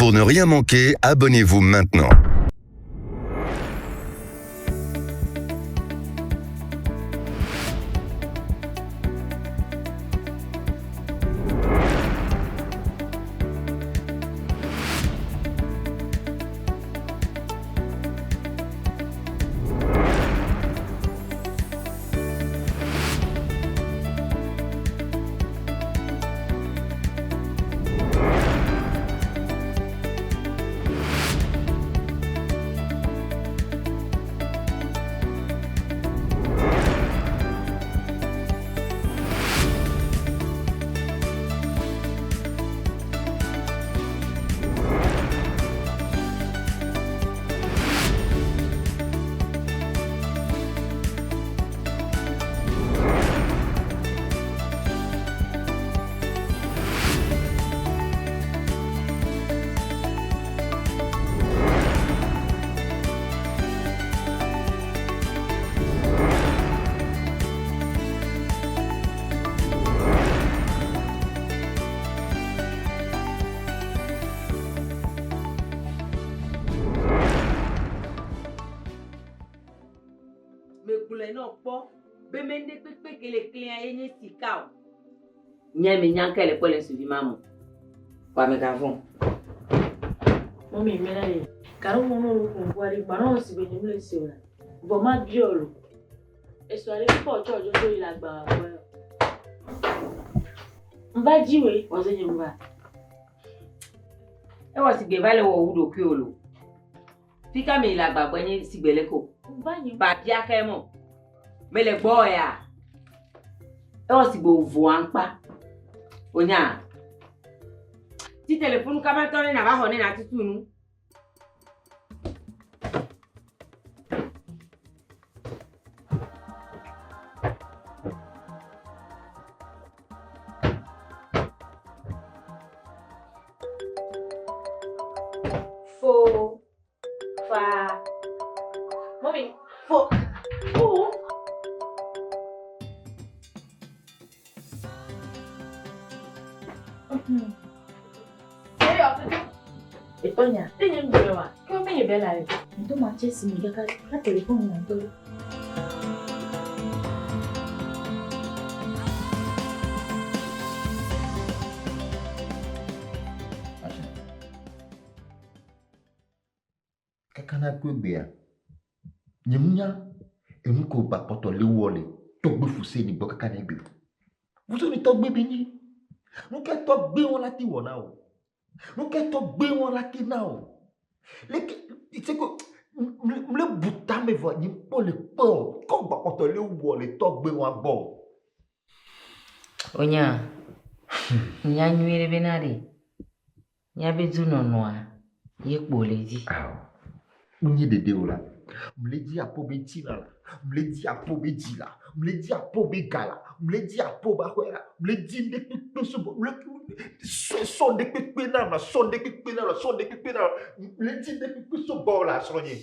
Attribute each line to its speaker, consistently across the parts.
Speaker 1: Pour ne rien manquer, abonnez-vous maintenant.
Speaker 2: Non pas bemende pepe que les clients aient si cao nyame nyanka le pole suivi maman kwa me gavon
Speaker 3: mami menale karo mono lo konkwari bana si be nimle seula bo ma biolo e so ale ko ojo to ila gba wa mba jiwe o se nyumba
Speaker 2: e wa si gbe vale wo wudo ki olo fika me ila gbagbo yin si gbele ko
Speaker 3: mba yin
Speaker 2: ba dia ka mo mele boya e o si gbo vo anpa onya ti telephone ka ma toni na ba ho ni na titunu
Speaker 3: fo fa mami fo fo Etonya, tenye mbewa. Kwa menye bela yo.
Speaker 4: Ndo machesi mgaka ka telefoni na ndo.
Speaker 5: Kakana kwebea. Nyemnya enuko ba poto le wole. Togbe fuse ni bo kakana ebe. Wuso ni togbe bini. Nuke togbe won lati wona o. Nuke togbe won lati na o. Leke iteko mle buta me vo ni po le po. Ko ba poto le wole togbe won bo.
Speaker 2: onya nya nyere benari nya bezu nonoa ye kpoleji
Speaker 5: Unye dede ola. Mleji apo be chila. Mleji apo be jila. Mleji apo be gala. Mleji apo ba kwera. Mleji de pepe so. Son de pepe na ma. Son de pepe na la. Son de pepe na. Mleji de pepe so bola sonye.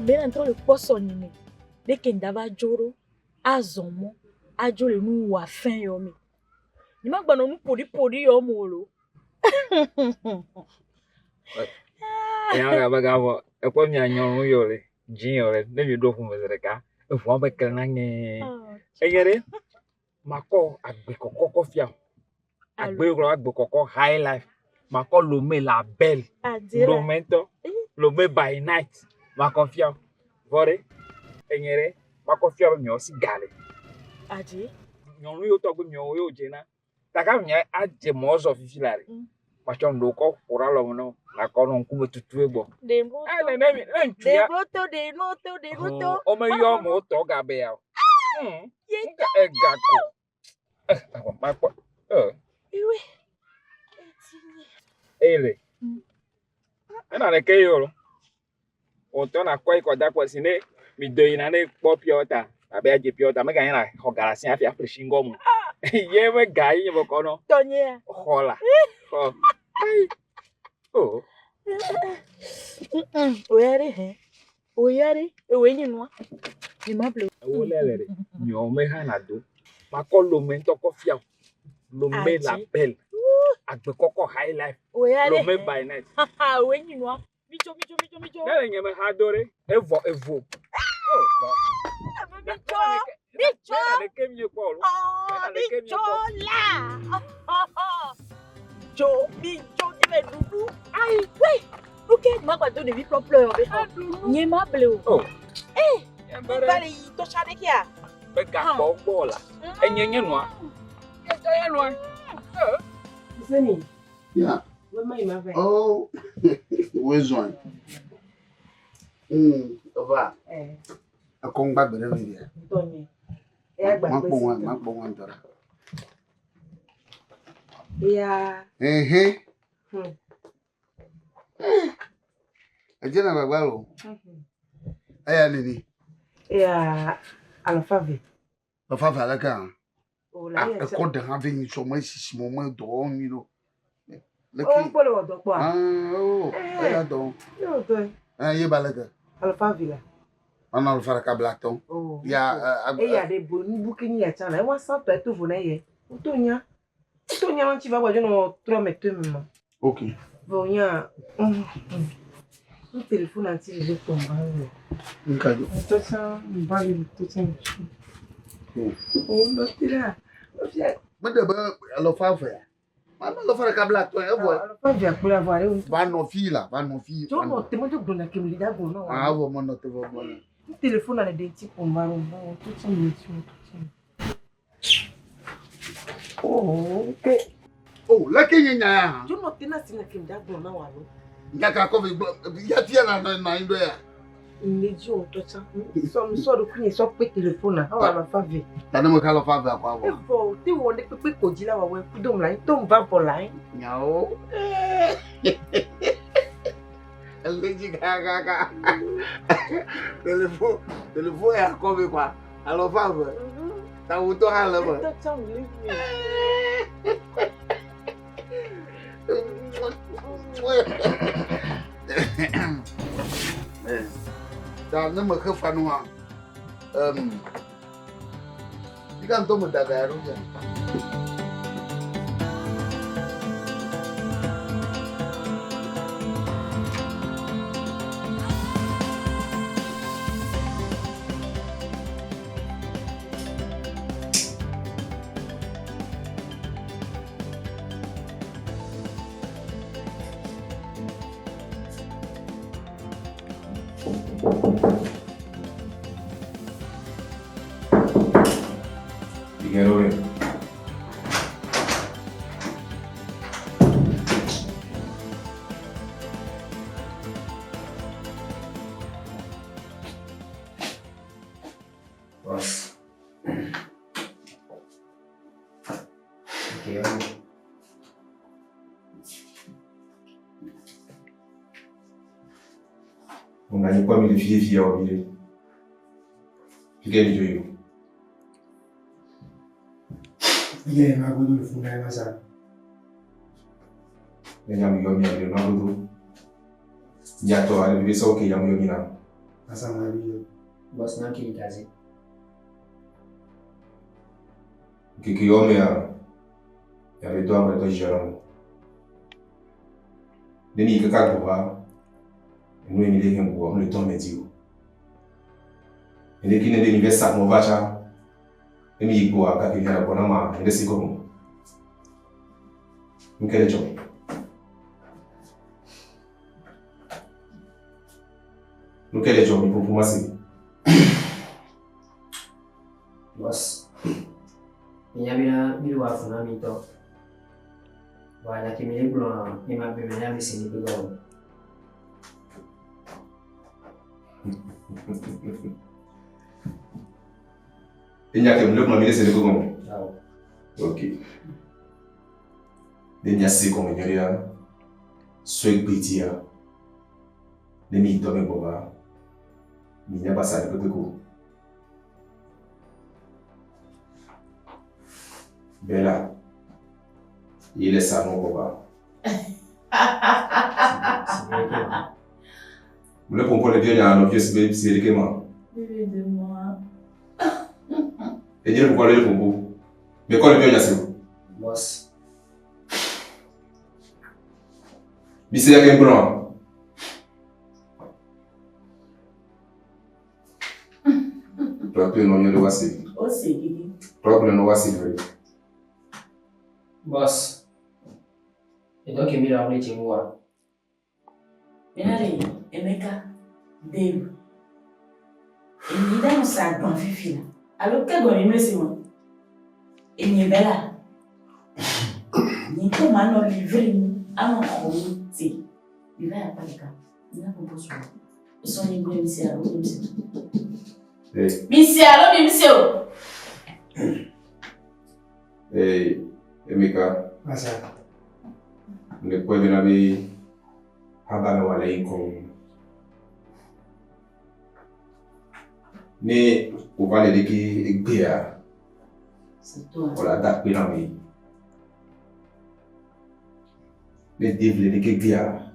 Speaker 4: Mbena ntro le poso nyime. Deke ndaba joro azomo ajole nu wa fin yo mi. Nima gba no nu podi yo mo lo.
Speaker 6: Ya ga bo e ko mi anyon yo le jin yo le ne mi do fun me ka e fun be kan na nye e yere mako agbe kokoko fia agbe ro agbe kokoko high life mako lo me la belle momento lo me by night mako fia vore e yere mako fia mi o si gale
Speaker 4: Aji
Speaker 6: nyon yo to gbe mi o yo je na taka mi aje mo zo fifi la re Pachon do ko kura lo no la ko no ku betutu egbo.
Speaker 4: De moto.
Speaker 6: Ale na mi
Speaker 4: De moto.
Speaker 6: O me yo mo to ga be ya. Nka e ga ko. Ma ko.
Speaker 4: Iwe.
Speaker 6: Ele. Na le ke yo. O to na ko da ko sine mi do ina ne pop yota. Abe aje pio ta me ga na ho garasi afia freshi ngom. Ye me ga yi bo kono.
Speaker 4: Tonye.
Speaker 6: Hola. Oh. Oh.
Speaker 4: Oyare he. Oyare ewenyi nwa. Ni mable.
Speaker 6: Wo lele. Nyo me ha na do. Ma ko lo me to ko fia. Lo me la belle. Agbe koko high life.
Speaker 4: Oyare.
Speaker 6: Lo me by night.
Speaker 4: Ewenyi nwa. Micho.
Speaker 6: Nele nyeme ha dore. Evo. Oh.
Speaker 4: Micho.
Speaker 6: Le kem ye ko.
Speaker 4: Micho la. Micho qui va doudou. Aïe, oui. Ok, ma quoi donner vie propre. Ni mable.
Speaker 6: Oh.
Speaker 4: Vale, to chade kia.
Speaker 6: Be ga bo la. Enyenye noa. Enyenye noa.
Speaker 2: Sani.
Speaker 7: Yeah.
Speaker 2: Where my mother?
Speaker 7: Oh, where's one? Over. A come back with every year.
Speaker 2: Tonye.
Speaker 7: Mark one, Dora.
Speaker 2: Yeah.
Speaker 7: A general well. I Lily.
Speaker 2: Yeah. Alphaville.
Speaker 7: The father like a
Speaker 2: Oh, la.
Speaker 7: caught the having so much small dog, you know.
Speaker 2: Oh, polo do kwa.
Speaker 7: Oh, I don't.
Speaker 2: No, do.
Speaker 7: You balaga.
Speaker 2: Alphaville.
Speaker 7: On all for a black tongue.
Speaker 2: Oh.
Speaker 7: Yeah,
Speaker 2: Yeah, they booking ya chana. I want something to vona ye. Tonya. Tonya man chiva wa jono tromete mama.
Speaker 7: Okay.
Speaker 2: Vonya. O telefone anti je tomba.
Speaker 7: Okay.
Speaker 2: To sa mbali to sen. Oh, no tira.
Speaker 7: But the Alphaville. I'm not for a black tongue.
Speaker 2: Alphaville pour avoir un
Speaker 7: Van fila.
Speaker 2: Jo mo te mo jo gbona ke mi da go no.
Speaker 7: Ah, woman not over money.
Speaker 2: O telefone na de ti pomba ro to sen mi ti. Oh, okay.
Speaker 7: Oh, lucky in ya.
Speaker 2: Jo no te na sin ke mi da go na wa lo.
Speaker 7: Yaka coffee, Yatia and there.
Speaker 2: Meji o to san. So do kun so pe telephone na wa ma fa vi.
Speaker 7: Tanu kala fa ba kwa.
Speaker 2: E fo ti wo de pe ko ji la wa we ku dom la to mba for line.
Speaker 7: Nyao. Eleji gaga. Telephone ya coffee kwa. Alo fa ba. Ta wuto hala ba.
Speaker 2: To san mi.
Speaker 7: Da na maka fanuwa dikan to mu daga yaro ya
Speaker 8: Digerore. Boss. Okay. On a pas mis les filles au milieu. Fiquei de joio.
Speaker 9: Ile magudu lufunda masa.
Speaker 8: Yamu yomi ya magudu. Nyato ale bibe so ke yamu yomi na.
Speaker 9: Asa mabiyo. Boss na ki kazi.
Speaker 8: Kiki yomi ya beto amre to jaron. Deni kaka kwa. Nous il est un bois, le temps médio. Et qui n'est de l'université mon vacha. Et mi bois quand il y a la bonne main, et de c'est comme. Nous quel job. Nous quel job pour commencer.
Speaker 9: Boss. Nyabira bilu afuna mito. Wala kimile blo ni mabemenya misini bigo.
Speaker 8: Il y a que le nom de c'est comment? Ok. Il y a c'est comme il y a ce petit a. Les mi tombe boba. Il n'y a pas ça de côté. Bella, il est ça, mon papa. Vous voulez comprendre bien, il y a un objet, c'est le comment?
Speaker 3: Bébé de moi.
Speaker 8: Et dire pourquoi le pompo. Mais quand le bien, il y a ça.
Speaker 9: Boss.
Speaker 8: Mais c'est à quel point? Proprio non io devo essere.
Speaker 3: Oh, c'est Guigui.
Speaker 8: Proprio non devo essere.
Speaker 9: Boss. Et donc, il m'a appelé chez moi.
Speaker 3: Benare, Emeka, Dave. Et il est dans sa grande fille là. Alors, qu'est-ce qu'on aime c'est moi? Et il est là. Il est comme un livré, un comité. Il va pas le cas. Il a proposé. Ils sont livrés, monsieur, alors, monsieur. Monsieur, alors, monsieur.
Speaker 8: Hey, Emeka.
Speaker 9: Masa.
Speaker 8: Ne puoi venire a hablar wale con. Ne o vale de que egbea.
Speaker 3: C'est toi.
Speaker 8: Ola da pena mi. Ne devle de que egbea.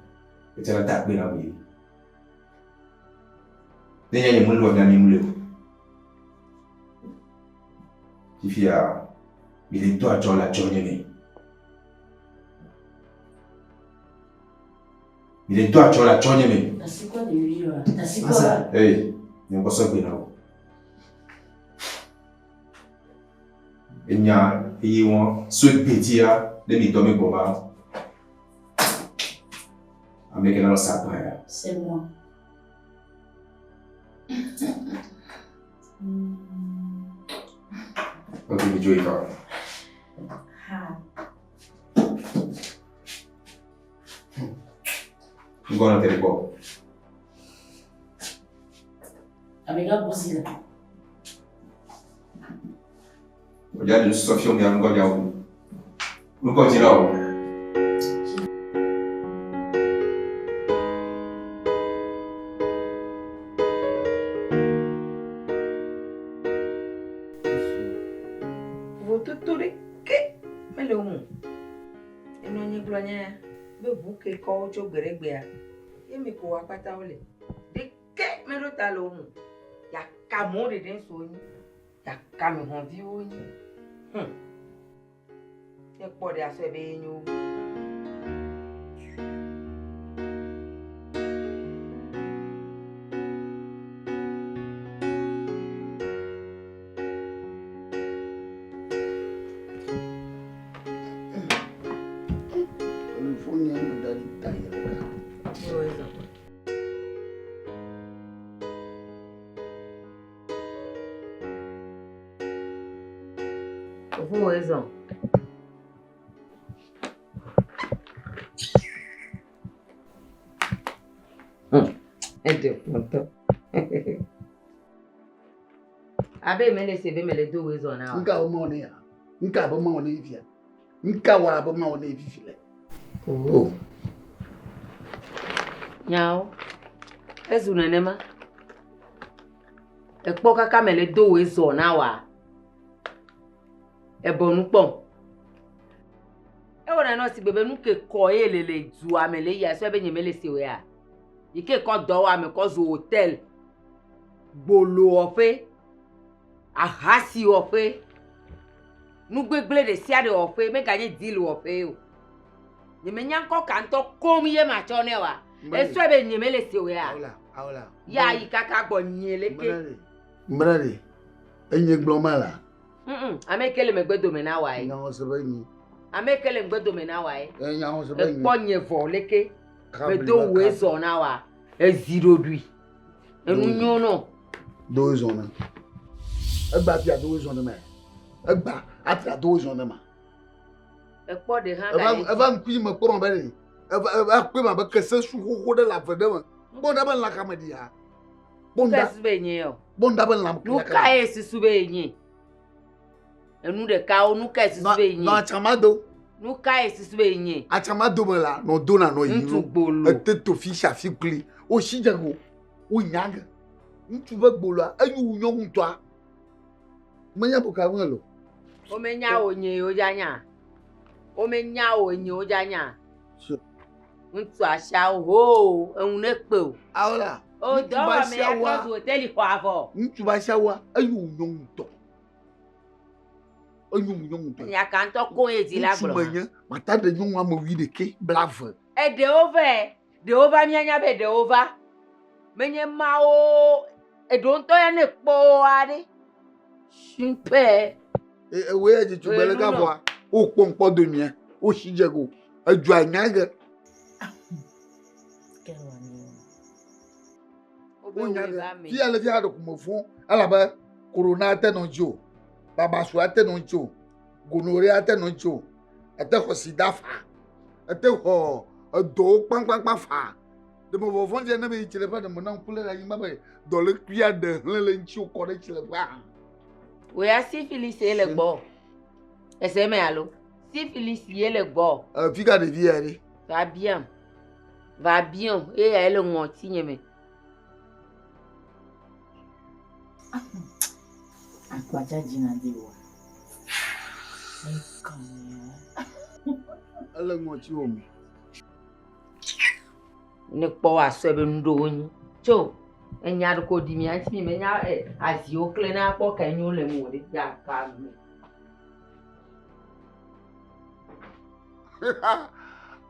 Speaker 8: E tela da pena mi. Ne ya ni mulo na ni mulo. Tifia mi le to a jola jonye mi. Il est toi, tu as la chonye me.
Speaker 3: C'est quoi de lui là? C'est quoi?
Speaker 8: Hey, il y a pas ça bien là. Il y a un souhait petit à de m'y tomber pour moi. Avec un autre sapin.
Speaker 3: C'est moi.
Speaker 8: Ok, mais tu es là. I'm going to go.
Speaker 3: Amiga Bossy là.
Speaker 8: Regarde, Sophie, on est en Gaulle. Nous continuons.
Speaker 2: Vous tout les quais, mais le mot. Et nous n'y gloire. Be buke ko cho geregbe ya yemi ko apata ole de ke me ro ta lo mu ya ka mo de den so yin ya ka mi hon vi o yin e po de aso ebe yin o Vou raison. Ede pronto. Abe mele se be mele do raison na.
Speaker 7: Nka o mo ni ya. Nka bo mo ni ifia. Nka wa bo mo ni ifile.
Speaker 2: Oh. Nyao. Ezu nenema. Ekpo kaka mele do raison na wa. Ebonu pon e wona no si bebe nu ke ko elele zu amele ya so be nyemele si we a ike ko do wa me ko zu hotel gbolo ofe ahasi ofe nu gbegble de sia de ofe me ganye deal ofe o nyemenya nko kanto kom ye ma cho ne wa e so be nyemele si we a
Speaker 7: awla
Speaker 2: ya ikaka gbo nyeleke
Speaker 7: mbrale enye glomala
Speaker 2: amekele megbedo me na wa e
Speaker 7: nyawo se ba yin
Speaker 2: amekele megbedo me na wa e
Speaker 7: nyawo se ba yin
Speaker 2: ponye vo leke medo we zo na wa e zero dui enu nyono
Speaker 7: do zona egba pia do zona me egba atra do zona ma
Speaker 2: e po de hanga
Speaker 7: eva nkui me ko be ni eva kwe ma be kese su ho de la fede ma bon da ban la kamedi ha bon da
Speaker 2: be yin yo
Speaker 7: bon da ban la
Speaker 2: nu ka e sisu be yin enu de ka onu ka sisu be yin
Speaker 7: no chamado
Speaker 2: nu ka e sisu be yin
Speaker 7: chamado me la no do na no yin
Speaker 2: ntu gbolo
Speaker 7: te to fi sha fi kli o shi jago o nyanga ntu be gbolo ayu nyo nto a manya bo ka won lo
Speaker 2: Omenya onye ojanya. Omenya onye ojanya. Ntụ asha ho, enunekpe.
Speaker 7: Ahora.
Speaker 2: O do wa me ya to hotel ko afọ.
Speaker 7: Ntụ bashawa ayu nyonto. Ayu nyonto.
Speaker 2: Ya kan to ko ezi la gboro.
Speaker 7: Manya, mata de nyonwa mo wi de ke blave.
Speaker 2: E de over mi anya be de over. Menye ma o e don to ya ne po ade. Shimpe.
Speaker 7: We ya ji tubele ka boa. O pompo de mi. O shijego. Aju anyaga. Fi ale fi ado kuma fun alaba corona ate no jo baba so ate no jo gonorrhea ate no jo ate ho sida fa ate ho do pang fa de mo fon je na be chile fa de mo na pule la yima be do le kuya de le nchi ko de chile fa
Speaker 2: we a syphilis ele gbo ese me alo syphilis ele gbo
Speaker 7: fi ka de vie ari
Speaker 2: va bien e ele won ti yeme.
Speaker 3: Akwaja jina diwa.
Speaker 7: Ala mo ti o mi.
Speaker 2: Ne po aso be ndo yin. Cho, enya ko di mi anti mi menya azi o kle na po kan yu le mo de ya ka mi.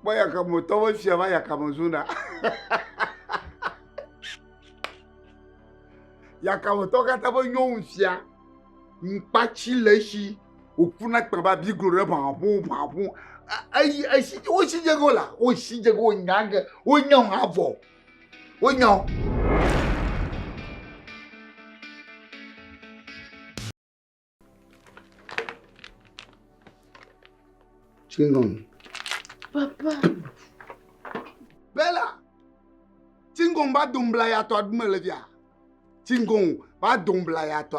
Speaker 7: Boya kama towo fiama ya kama zuna. Ya kama toka tabo nyon fia. Mpachi leshi. Okuna kpaba bi glore pampu. Ai si o si jego la. O si jego nyanga. O nyon avo. O nyon. Chingong.
Speaker 2: Papa.
Speaker 7: Bella. Chingong ba dumbla ya to admelevia. Chingong ba dumbla ya to.